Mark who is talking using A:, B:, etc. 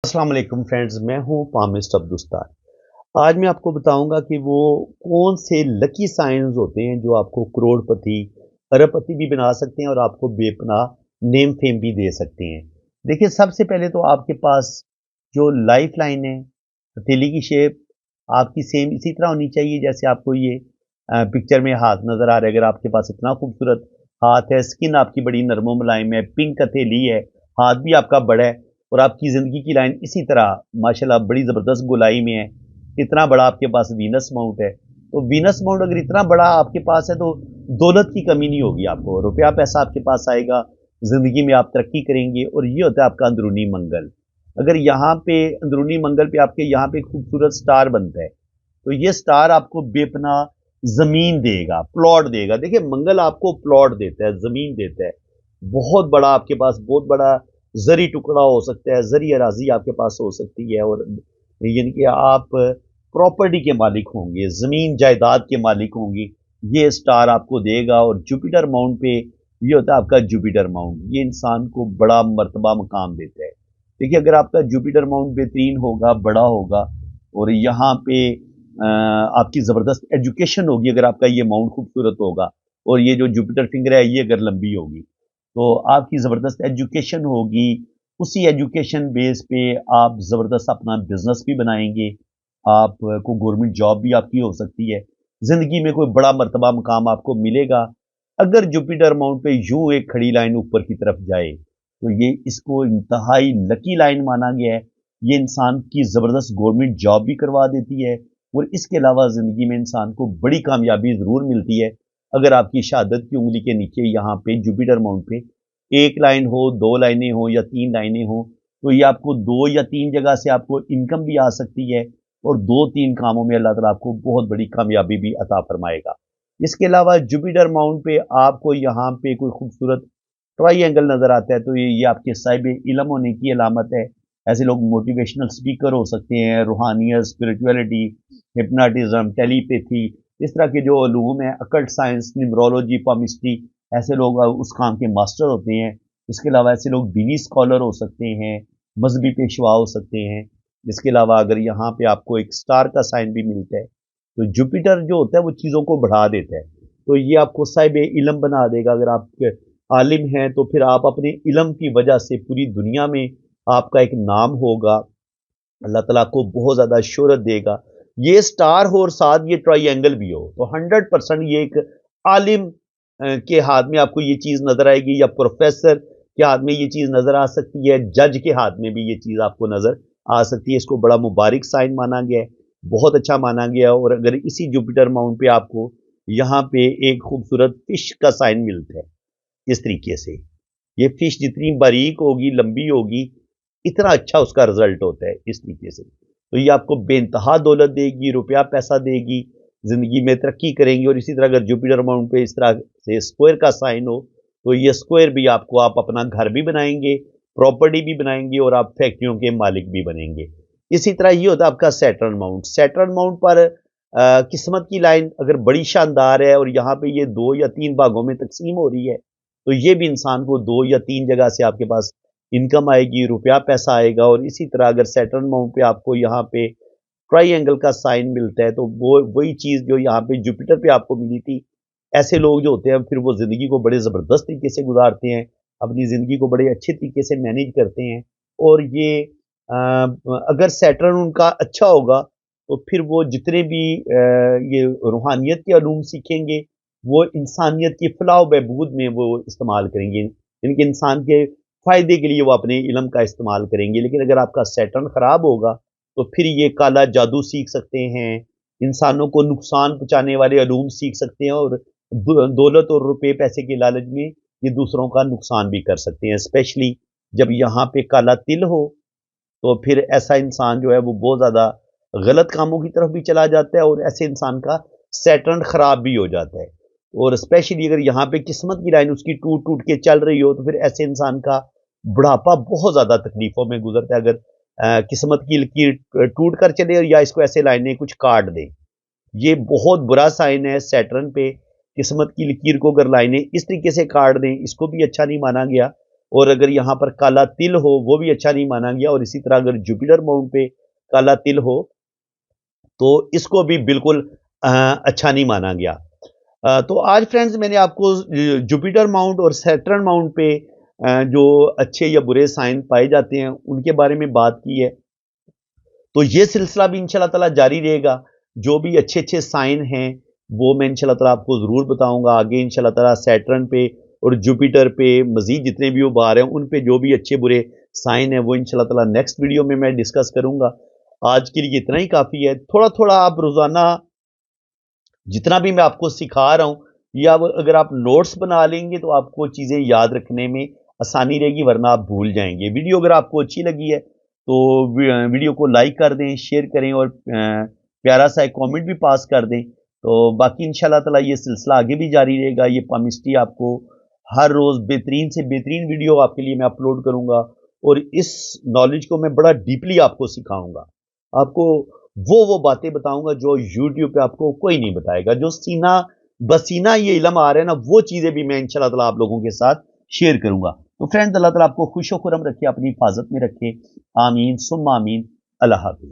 A: अस्सलाम वालेकुम फ्रेंड्स, मैं हूं पामिस्ट अब्दुस्तार। आज मैं आपको बताऊंगा कि वो कौन से लकी साइंस होते हैं जो आपको करोड़पति अरबपति भी बना सकते हैं और आपको बेपनाह नेम फेम भी दे सकते हैं। देखिए, सबसे पहले तो आपके पास जो लाइफ लाइन है, हथेली की शेप आपकी सेम इसी तरह होनी चाहिए जैसे आपको ये पिक्चर में हाथ नज़र आ रहा है। अगर आपके पास इतना खूबसूरत हाथ है, स्किन आपकी बड़ी नरमो मुलायम है, पिंक हथेली है, हाथ भी आपका बड़ा है और आपकी ज़िंदगी की लाइन इसी तरह माशाल्लाह बड़ी ज़बरदस्त गोलाई में है, इतना बड़ा आपके पास वीनस माउंट है। तो वीनस माउंट अगर इतना बड़ा आपके पास है तो दौलत की कमी नहीं होगी आपको, रुपया पैसा आपके पास आएगा, ज़िंदगी में आप तरक्की करेंगे और ये होता है आपका अंदरूनी मंगल। अगर यहाँ पे अंदरूनी मंगल पे आपके यहाँ पे खूबसूरत स्टार बनता है, तो ये स्टार आपको बेपनाह ज़मीन देगा, प्लॉट देगा। देखिए, मंगल आपको प्लॉट देता है, ज़मीन देता है। बहुत बड़ा आपके पास बहुत बड़ा ज़री टुकड़ा हो सकता है, ज़री अराज़ी आपके पास हो सकती है और यानी कि आप प्रॉपर्टी के मालिक होंगे, ज़मीन जायदाद के मालिक होंगे। ये स्टार आपको देगा और जुपिटर माउंट पे ये होता है आपका जुपिटर माउंट। ये इंसान को बड़ा मर्तबा मकाम देता है। देखिए, अगर आपका जुपिटर माउंट बेहतरीन होगा, बड़ा होगा और यहाँ पे आपकी ज़बरदस्त एजुकेशन होगी, अगर आपका ये माउंट खूबसूरत होगा और ये जो जुपिटर फिंगर है ये अगर लंबी होगी, तो आपकी ज़बरदस्त एजुकेशन होगी। उसी एजुकेशन बेस पे आप ज़बरदस्त अपना बिज़नेस भी बनाएँगे, आपको गवर्नमेंट जॉब भी आपकी हो सकती है। ज़िंदगी में कोई बड़ा मर्तबा मुकाम आपको मिलेगा। अगर जुपिटर माउंट पे यूँ एक खड़ी लाइन ऊपर की तरफ जाए, तो ये इसको इंतहाई लकी लाइन माना गया है। ये इंसान की ज़बरदस्त गवर्नमेंट जॉब भी करवा देती है और इसके अलावा ज़िंदगी में इंसान को बड़ी कामयाबी ज़रूर मिलती है। अगर आपकी शहादत की उँगली के नीचे यहाँ पे जुपिटर माउंट पे 1 लाइन हो, 2 लाइनें हो या 3 लाइनें हो, तो ये आपको 2 या 3 जगह से आपको इनकम भी आ सकती है और 2-3 कामों में अल्लाह ताला आपको बहुत बड़ी कामयाबी भी अता फरमाएगा। इसके अलावा जुपिटर माउंट पे आपको यहाँ पे कोई खूबसूरत ट्रायंगल नज़र आता है, तो ये आपके साहिब इल्म होने की अलामत है। ऐसे लोग मोटिवेशनल स्पीकर हो सकते हैं, रूहानियत, स्पिरिचुअलिटी, हिप्नोटिज़्म, टेलीपैथी, इस तरह के जो उलूम हैं, अकल्ट साइंस, न्यूमरोलॉजी, पामिस्ट्री, ऐसे लोग उस काम के मास्टर होते हैं। इसके अलावा ऐसे लोग दीनी स्कॉलर हो सकते हैं, मज़हबी पेशवा हो सकते हैं। इसके अलावा अगर यहाँ पे आपको एक स्टार का साइन भी मिलता है, तो जुपिटर जो होता है वो चीज़ों को बढ़ा देता है। तो ये आपको साहिब इल्म बना देगा। अगर आप आलिम हैं तो फिर आप अपने इल्म की वजह से पूरी दुनिया में आपका एक नाम होगा, अल्लाह ताला आपको बहुत ज़्यादा शोहरत देगा। ये स्टार हो और साथ ये ट्रायंगल भी हो, तो 100% ये एक आलिम के हाथ में आपको ये चीज़ नज़र आएगी या प्रोफ़ेसर के हाथ में ये चीज़ नज़र आ सकती है, जज के हाथ में भी ये चीज़ आपको नज़र आ सकती है। इसको बड़ा मुबारक साइन माना गया है, बहुत अच्छा माना गया है और अगर इसी जुपिटर माउंट पे आपको यहाँ पे एक खूबसूरत फ़िश का साइन मिलता है, इस तरीके से। ये फ़िश जितनी बारीक होगी, लंबी होगी, इतना अच्छा उसका रिज़ल्ट होता है इस तरीके से। तो ये आपको बेइंतहा दौलत देगी, रुपया पैसा देगी, ज़िंदगी में तरक्की करेंगे और इसी तरह अगर जुपिटर माउंट पे इस तरह से स्क्वायर का साइन हो, तो ये स्क्वायर भी आपको आप अपना घर भी बनाएँगे, प्रॉपर्टी भी बनाएँगे और आप फैक्ट्रियों के मालिक भी बनेंगे। इसी तरह ये होता है आपका सैटर्न माउंट। सैटर्न माउंट पर किस्मत की लाइन अगर बड़ी शानदार है और यहाँ पे ये 2 या 3 भागों में तक़सीम हो रही है, तो ये भी इंसान को 2 या 3 जगह से आपके पास इनकम आएगी, रुपया पैसा आएगा और इसी तरह अगर सैटर्न माउंट पे आपको यहाँ पे ट्रायंगल का साइन मिलता है, तो वो वही चीज़ जो यहाँ पे जुपिटर पे आपको मिली थी, ऐसे लोग जो होते हैं फिर वो ज़िंदगी को बड़े ज़बरदस्त तरीके से गुज़ारते हैं, अपनी ज़िंदगी को बड़े अच्छे तरीके से मैनेज करते हैं और ये अगर सैटर्न उनका अच्छा होगा, तो फिर वो जितने भी ये रूहानियत के उलूम सीखेंगे, वो इंसानियत की फलाह व बहबूद में वो इस्तेमाल करेंगे। यानी इंसान के फ़ायदे के लिए वो अपने इल्म का इस्तेमाल करेंगे। लेकिन अगर आपका सैटर्न ख़राब होगा, तो फिर ये काला जादू सीख सकते हैं, इंसानों को नुकसान पहुँचाने वाले उलूम सीख सकते हैं और दौलत और रुपए पैसे के लालच में ये दूसरों का नुकसान भी कर सकते हैं। स्पेशली जब यहाँ पे काला तिल हो, तो फिर ऐसा इंसान जो है वो बहुत ज़्यादा गलत कामों की तरफ भी चला जाता है और ऐसे इंसान का सैटर्न ख़राब भी हो जाता है। और स्पेशली अगर यहाँ पे किस्मत की लाइन उसकी टूट-टूट के चल रही हो, तो फिर ऐसे इंसान का बुढ़ापा बहुत ज़्यादा तकलीफ़ों में गुज़रता है। अगर किस्मत की लकीर टूट कर चले और या इसको ऐसे लाइनें कुछ काट दें। ये बहुत बुरा साइन है सैटर्न पे, किस्मत की लकीर को अगर लाइनें इस तरीके से काट दें, इसको भी अच्छा नहीं माना गया। और अगर यहाँ पर काला तिल हो वो भी अच्छा नहीं माना गया, और इसी तरह अगर जुपिटर माउंट पे काला तिल हो तो इसको भी बिल्कुल अच्छा नहीं माना गया। तो आज फ्रेंड्स मैंने आपको जुपिटर माउंट और सैटर्न माउंट पे जो अच्छे या बुरे साइन पाए जाते हैं उनके बारे में बात की है। तो ये सिलसिला भी इंशाल्लाह ताला जारी रहेगा। जो भी अच्छे-अच्छे साइन हैं, वो मैं इंशाल्लाह ताला आपको ज़रूर बताऊँगा। आगे इंशाल्लाह ताला सैटर्न पे और जुपिटर पे मज़ीद जितने भी उभार हैं, उन पे जो भी अच्छे-बुरे साइन हैं, वो इंशाल्लाह ताला नेक्स्ट वीडियो में मैं डिस्कस करूँगा। आज के लिए इतना ही काफ़ी है। थोड़ा-थोड़ा आप रोज़ाना जितना भी मैं आपको सिखा रहा हूँ, या अगर आप नोट्स बना लेंगे तो आपको चीज़ें याद रखने में आसानी रहेगी, वरना आप भूल जाएँगे। वीडियो अगर आपको अच्छी लगी है तो वीडियो को लाइक कर दें, शेयर करें और प्यारा सा एक कमेंट भी पास कर दें। तो बाकी इंशाल्लाह ताला ये सिलसिला आगे भी जारी रहेगा। ये पामिस्ट्री आपको हर रोज़ बेहतरीन से बेहतरीन वीडियो आपके लिए मैं अपलोड करूँगा, और इस नॉलेज को मैं बड़ा डीपली आपको सिखाऊँगा। आपको वो बातें बताऊँगा जो यूट्यूब पे आपको कोई नहीं बताएगा। जो सीना बसीना ये इल्म आ रहा है ना, वो चीज़ें भी मैं इंशाल्लाह ताला आप लोगों के साथ शेयर करूँगा। तो फ्रेंड्स, अल्लाह ताला आपको खुश-ओ-खुर्रम रखे, अपनी हिफाज़त में रखे। आमीन सुम्मा आमीन। अल्लाह हाफ़िज़।